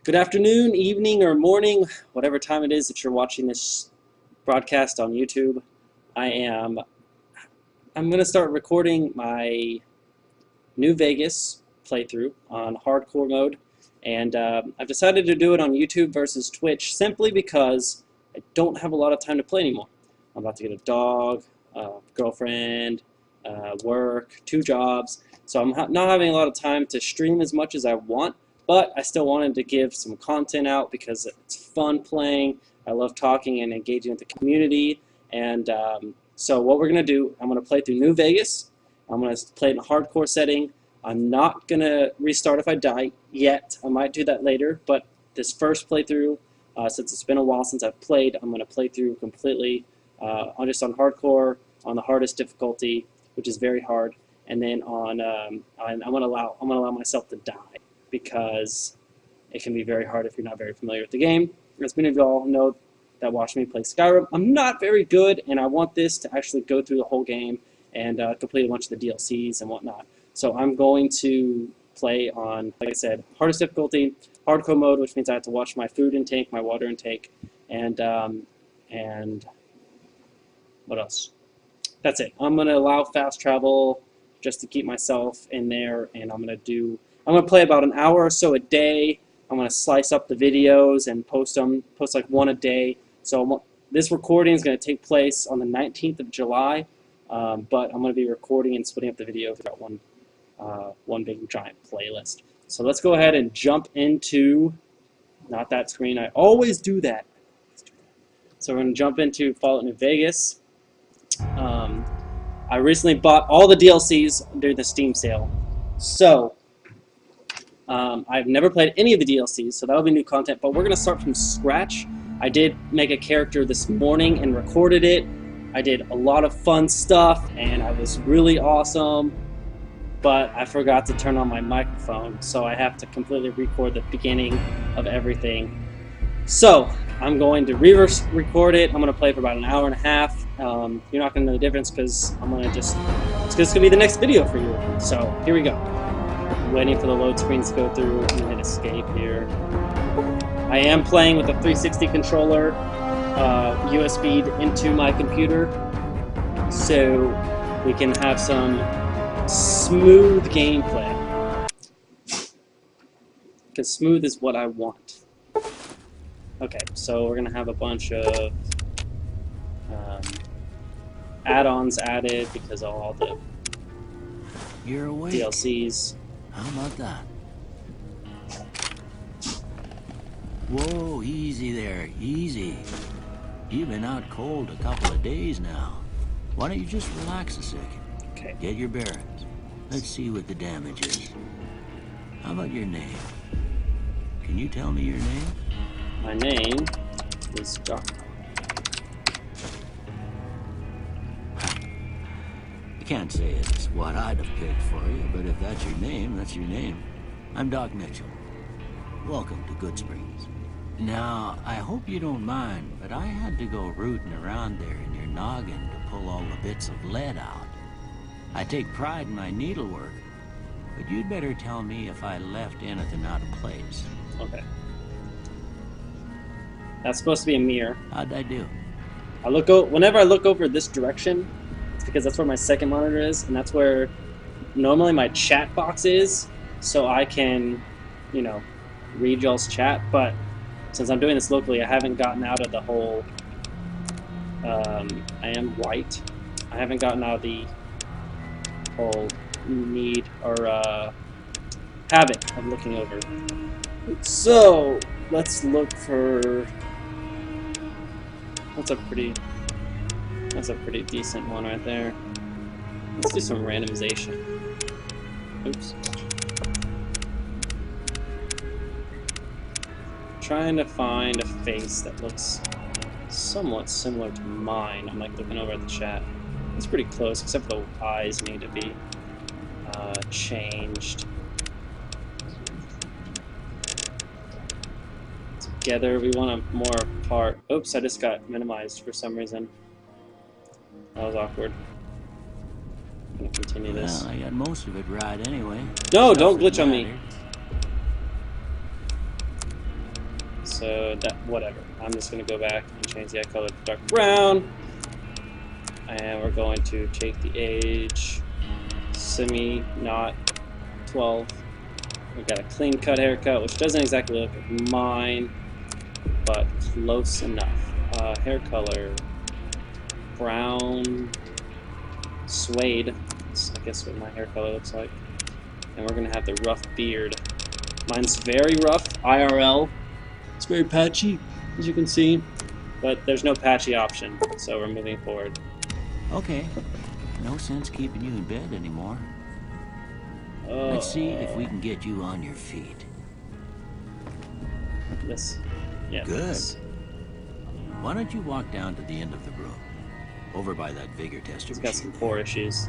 Good afternoon, evening, or morning, whatever time it is that you're watching this broadcast on YouTube. I'm going to start recording my New Vegas playthrough on hardcore mode, and I've decided to do it on YouTube versus Twitch simply because I don't have a lot of time to play anymore. I'm about to get a dog, girlfriend, work, 2 jobs, so I'm not having a lot of time to stream as much as I want. But I still wanted to give some content out because it's fun playing. I love talking and engaging with the community. And so what we're going to do, I'm going to play through New Vegas. I'm going to play in a hardcore setting. I'm not going to restart if I die yet. I might do that later. But this first playthrough, since it's been a while since I've played, I'm going to play through completely just on hardcore, on the hardest difficulty, which is very hard. And then on, I'm going to allow myself to die, because it can be very hard if you're not very familiar with the game. As many of y'all know that watch me play Skyrim, I'm not very good, and I want this to actually go through the whole game and complete a bunch of the DLCs and whatnot. So I'm going to play on, like I said, hardest difficulty, hardcore mode, which means I have to watch my food intake, my water intake, and what else? That's it. I'm going to allow fast travel just to keep myself in there, and I'm going to play about an hour or so a day. I'm going to slice up the videos and post like one a day. So this recording is going to take place on the 19th of July, but I'm going to be recording and splitting up the video throughout one big giant playlist. So let's go ahead and jump into, not that screen, I always do that. So we're going to jump into Fallout New Vegas. I recently bought all the DLCs during the Steam sale. So I've never played any of the DLCs, so that'll be new content, but we're going to start from scratch. I did make a character this morning and recorded it. I did a lot of fun stuff, and I was really awesome, but I forgot to turn on my microphone, so I have to completely record the beginning of everything. So I'm going to reverse record it. I'm going to play for about an hour and a half. You're not going to know the difference because it's going to be the next video for you. So here we go. Waiting for the load screens to go through. I'm going to hit escape here. I am playing with a 360 controller USB'd into my computer, so we can have some smooth gameplay. Because smooth is what I want. Okay, so we're going to have a bunch of add-ons added because of all the You're awake. DLCs. How about that? Whoa, easy there, easy. You've been out cold a couple of days now. Why don't you just relax a second? Okay. Get your bearings. Let's see what the damage is. How about your name? Can you tell me your name? My name is Doc. I can't say it's what I'd have picked for you, but if that's your name, that's your name. I'm Doc Mitchell. Welcome to Good Springs. Now, I hope you don't mind, but I had to go rooting around there in your noggin to pull all the bits of lead out. I take pride in my needlework, but you'd better tell me if I left anything out of place. Okay. That's supposed to be a mirror. How'd I do? Whenever I look over this direction, it's because that's where my second monitor is, and that's where normally my chat box is, so I can, read y'all's chat. But since I'm doing this locally, I haven't gotten out of the whole. I am white. I haven't gotten out of the whole need or habit of looking over. So let's look for. That's a pretty decent one right there. Let's do some randomization. Oops. Trying to find a face that looks somewhat similar to mine. I'm like looking over at the chat. It's pretty close, except for the eyes need to be changed. Together, we want them more apart. Oops, I just got minimized for some reason. That was awkward. I'm gonna continue this. Well, I got most of it right anyway. No, don't glitch on me. So that, whatever. I'm just going to go back and change the eye color to dark brown. And we're going to take the age, not 12. We got a clean cut haircut, which doesn't exactly look like mine, but close enough. Hair color, brown, suede. That's, I guess, what my hair color looks like. And we're gonna have the rough beard. Mine's very rough, IRL. It's very patchy, as you can see, but there's no patchy option, so we're moving forward. Okay. No sense keeping you in bed anymore. Let's see if we can get you on your feet. This. Yeah. Good. This. Why don't you walk down to the end of the room? Over by that vigor tester. He's got some core issues.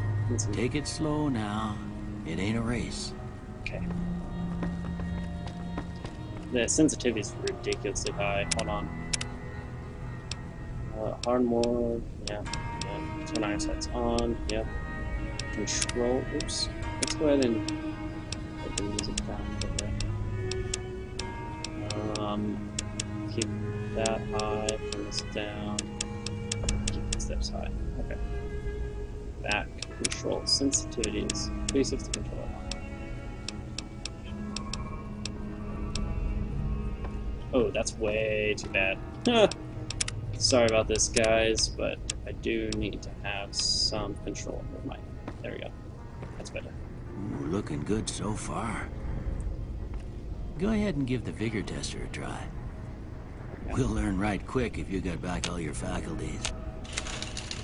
Take it slow now. It ain't a race. Okay. The sensitivity is ridiculously high. Hold on. Hard mode. Yeah. Turn eyesights on. Yep. Control. Oops. Let's go ahead and put the music down a little bit. Keep that high. Turn this down. Keep the steps high. Okay. Back control sensitivities. 360 control. Oh, that's way too bad. Sorry about this, guys, but I do need to have some control over my. There we go. That's better. Ooh, looking good so far. Go ahead and give the vigor tester a try. Okay. We'll learn right quick if you got back all your faculties.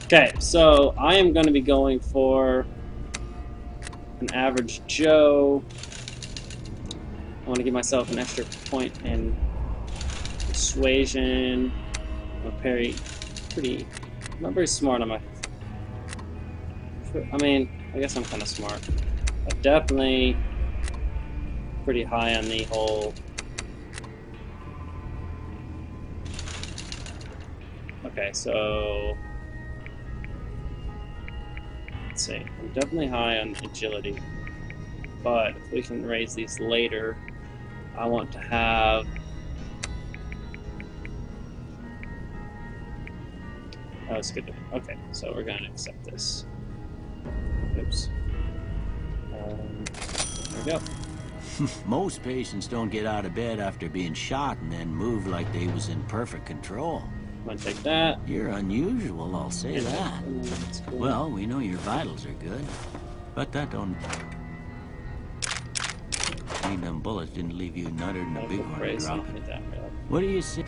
Okay, so I am going to be going for an average Joe. I want to give myself an extra point in persuasion. I'm not very smart on my. I mean, I guess I'm kind of smart, but definitely pretty high on the whole. Okay, so let's see. I'm definitely high on agility, but if we can raise these later, I want to have. Oh, it's good. Okay, so we're going to accept this. Oops. There we go. Most patients don't get out of bed after being shot and then move like they was in perfect control. I'm going to take that. You're unusual, I'll say that. Cool. Well, we know your vitals are good, but that don't mean them bullets didn't leave you nuttered in a bighorn dropping. What do you say?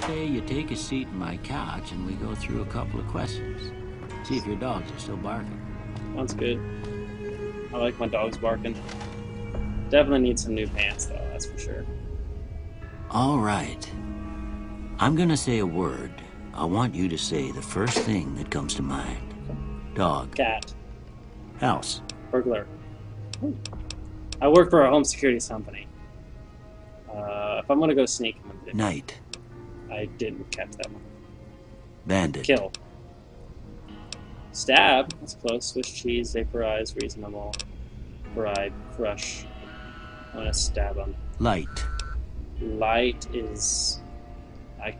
You take a seat in my couch and we go through a couple of questions. See if your dogs are still barking. Sounds good. I like my dogs barking. Definitely need some new pants though, that's for sure. All right. I'm gonna say a word. I want you to say the first thing that comes to mind. Dog. Cat. House. Burglar. Ooh. I work for a home security company. If I'm gonna go sneak, I'm gonna do. Night. I didn't catch that one. Bandit. Kill. Stab. That's close. Swiss cheese. Vaporize. Reasonable. Bribe. Crush. I'm gonna stab him. Light. Light is. I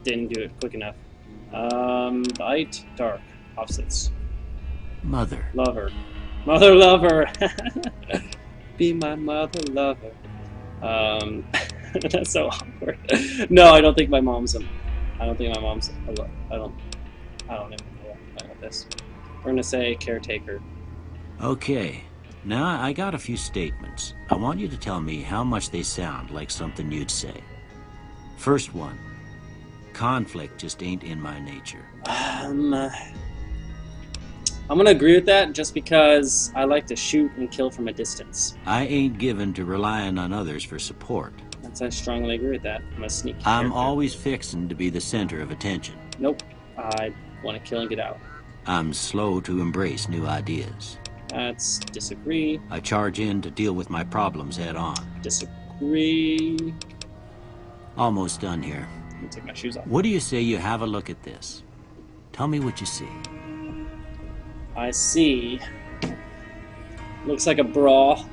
didn't do it quick enough. Light. Dark. Opposites. Mother. Lover. Mother lover. Be my mother lover. That's so awkward. No, I don't think my mom's. I don't think my mom's. I don't even know about this. We're gonna say caretaker. Okay. Now I got a few statements. I want you to tell me how much they sound like something you'd say. First one. Conflict just ain't in my nature. I'm gonna agree with that just because I like to shoot and kill from a distance. I ain't given to relying on others for support. I strongly agree with that. I'm a sneaky I'm character. always fixing to be the center of attention. Nope. I want to kill and get out. I'm slow to embrace new ideas. That's disagree. I charge in to deal with my problems head on. Disagree. Almost done here. Let me take my shoes off. What do you say you have a look at this? Tell me what you see. I see. Looks like a bra.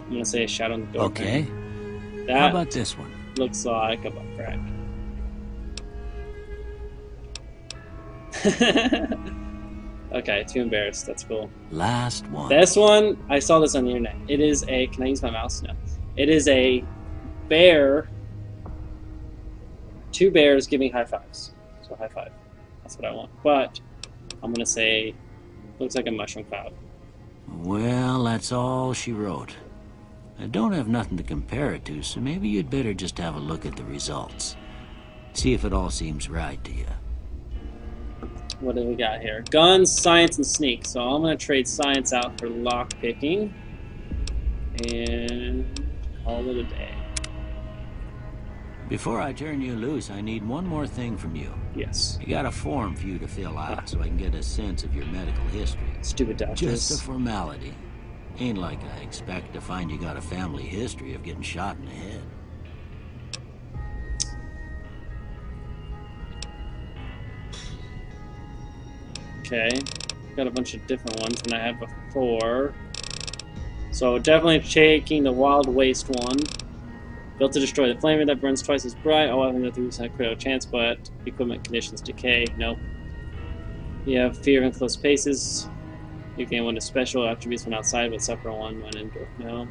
I'm gonna say a shadow on the door. Okay. That How about this one? looks like a butt crack. Okay, too embarrassed. That's cool. Last one. This one, I saw this on the internet. It is a. Can I use my mouse? No. It is a bear. Two bears giving high fives. So high five. That's what I want. But I'm gonna say, looks like a mushroom cloud. Well, that's all she wrote. I don't have nothing to compare it to, so maybe you'd better just have a look at the results. See if it all seems right to you. What do we got here? Guns, science, and sneak. So I'm going to trade science out for lock picking. And call it a day. Before I turn you loose, I need one more thing from you. Yes. I got a form for you to fill out so I can get a sense of your medical history. Stupid doctors. Just a formality. Ain't like I expect to find you got a family history of getting shot in the head. Okay. Got a bunch of different ones than I had before. So definitely taking the Wild Waste one. Built to destroy the flamer that burns twice as bright. Oh, I have a 3% critical chance, but equipment conditions decay. Nope. You have fear in close spaces. You gain one of special attributes when outside, but suffer one when indoor. No.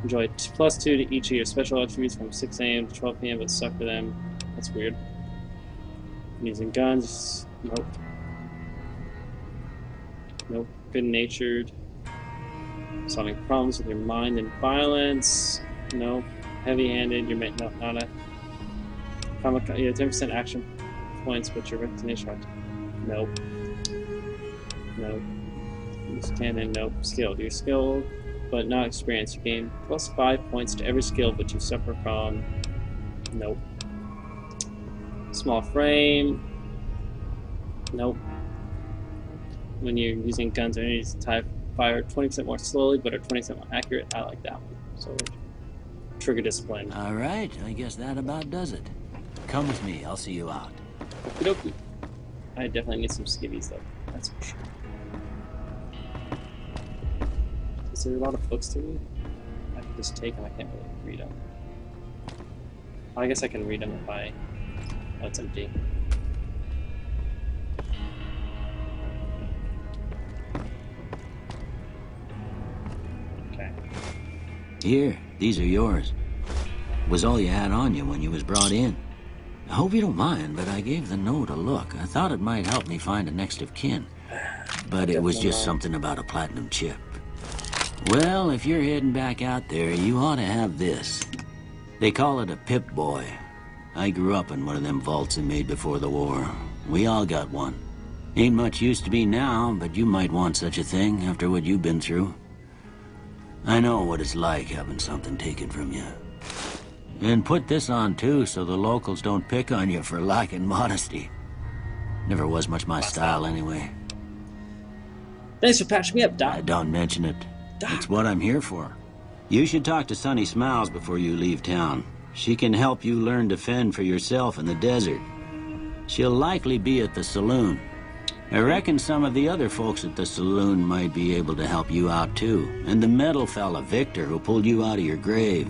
Enjoy +2 to each of your special attributes from 6 a.m. to 12 p.m., but suffer them. That's weird. Using guns. Nope. Nope. Good-natured. Solving problems with your mind and violence. Nope. Heavy-handed. You're no, not a. You have 10% action points, but your recognition. Nope. Nope. Use cannon. Nope. Skilled. You're skilled, but not experienced. You gain +5 points to every skill, but you suffer from. Nope. Small frame. Nope. When you're using guns or enemies, type fire 20% more slowly, but are 20% more accurate. I like that one. So trigger discipline. All right, I guess that about does it. Come with me. I'll see you out. Okie dokie. I definitely need some skivvies though. That's for sure. Is there a lot of books to read? I can just take them. I can't really read them. I guess I can read them if I. Oh, it's empty. Okay. Here, these are yours. Was all you had on you when you was brought in. I hope you don't mind, but I gave the note a look. I thought it might help me find a next of kin. But it was just something about a platinum chip. Well, if you're heading back out there, you ought to have this. They call it a Pip Boy. I grew up in one of them vaults they made before the war. We all got one. Ain't much use to be now, but you might want such a thing after what you've been through. I know what it's like having something taken from you. And put this on too, so the locals don't pick on you for lacking modesty. Never was much my style anyway. Thanks for patching me up, Doc. Don't mention it. Doc. It's what I'm here for. You should talk to Sunny Smiles before you leave town. She can help you learn to fend for yourself in the desert. She'll likely be at the saloon. I reckon some of the other folks at the saloon might be able to help you out too. And the metal fella, Victor, who pulled you out of your grave.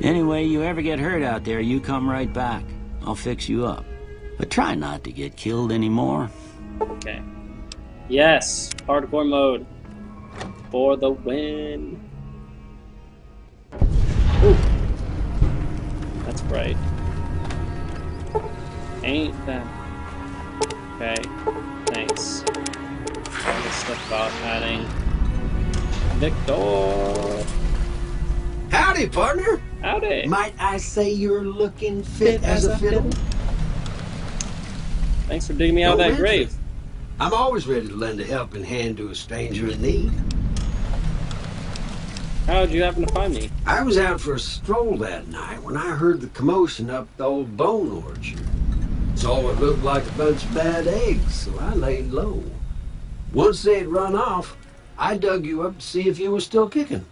Anyway, you ever get hurt out there, you come right back. I'll fix you up. But try not to get killed anymore. Okay. Yes, hardcore mode. For the win. Ooh. That's bright. Ain't that... Okay, thanks. All this stuff about adding... Victor! Howdy, partner. Howdy! Might I say you're looking fit as a fiddle? Thanks for digging me out of that grave. I'm always ready to lend a helping hand to a stranger in need. How'd you happen to find me? I was out for a stroll that night when I heard the commotion up the old bone orchard. Saw what looked like a bunch of bad eggs, so I laid low. Once they'd run off, I dug you up to see if you were still kicking.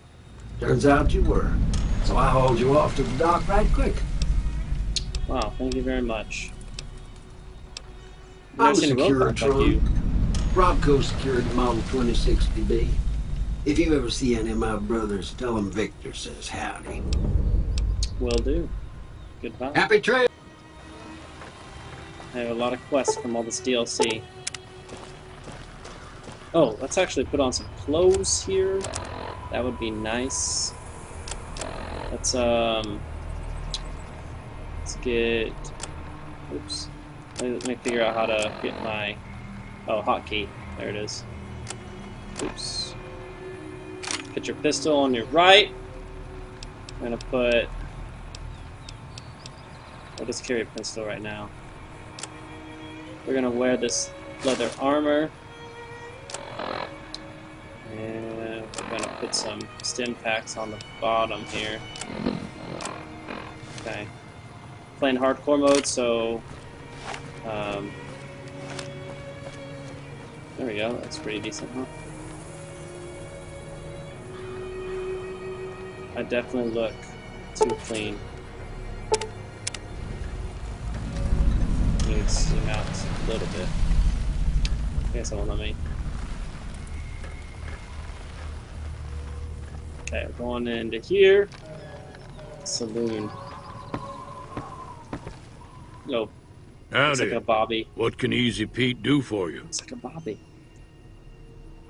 Turns out you were, so I hauled you off to the dock right quick. Wow, thank you very much. I'm a Securitron. Robco Security Model 2060B. If you ever see any of my brothers, tell them Victor says howdy. Will do. Goodbye. Happy trail! I have a lot of quests from all this DLC. Oh, let's actually put on some clothes here. That would be nice. Let's get... Oops. Let me figure out how to get my... Oh, hotkey. There it is. Oops. Put your pistol on your right. I'm gonna put... I'll just carry a pistol right now. We're gonna wear this leather armor. And we're gonna put some stim packs on the bottom here. Okay. Playing hardcore mode, so there we go, that's pretty decent, huh? I definitely look too clean. Need to zoom out a little bit. I guess it won't let me. Okay, going into here. Saloon. Oh, it's like Howdy. a Bobby. What can Easy Pete do for you? It's like a Bobby.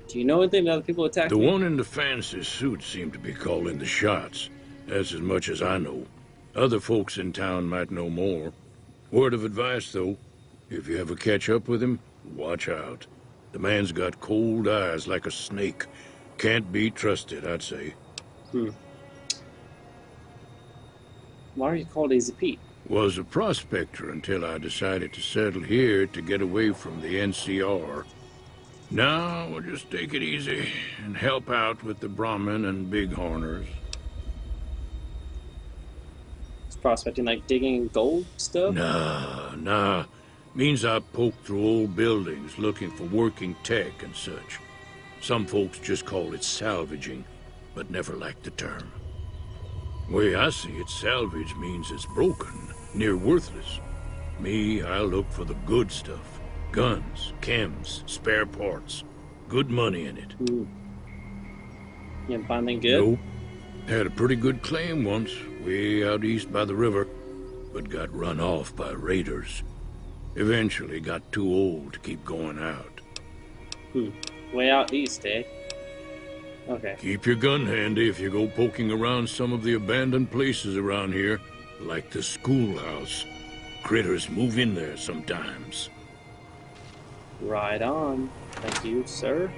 Do you know anything about the people attacking The me? one in the fancy suit seemed to be calling the shots. That's as much as I know. Other folks in town might know more. Word of advice, though. If you ever catch up with him, watch out. The man's got cold eyes like a snake. Can't be trusted, I'd say. Why are you called Easy Pete? Was a prospector until I decided to settle here to get away from the NCR. Now, we'll just take it easy and help out with the Brahmin and Bighorners. It's prospecting like digging gold stuff? Nah. Means I poke through old buildings looking for working tech and such. Some folks just call it salvaging, but never liked the term. Way I see it, salvage means it's broken, near worthless. Me, I look for the good stuff. Guns, chems, spare parts. Good money in it. You didn't find anything good? Nope. Had a pretty good claim once, way out east by the river, but got run off by raiders. Eventually got too old to keep going out. Way out east, eh? Okay. Keep your gun handy if you go poking around some of the abandoned places around here, like the schoolhouse. Critters move in there sometimes. Right on. Thank you, sir.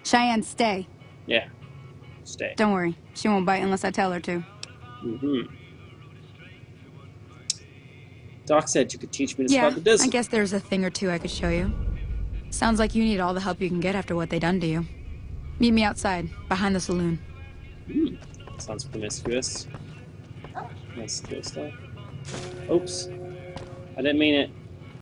Cheyenne, stay. Yeah. Stay. Don't worry. She won't bite unless I tell her to. Doc said you could teach me to spot the I distance. guess there's a thing or two I could show you. Sounds like you need all the help you can get after what they done to you. Meet me outside, behind the saloon. Sounds promiscuous. Nice cool stuff. Oops. I didn't mean it.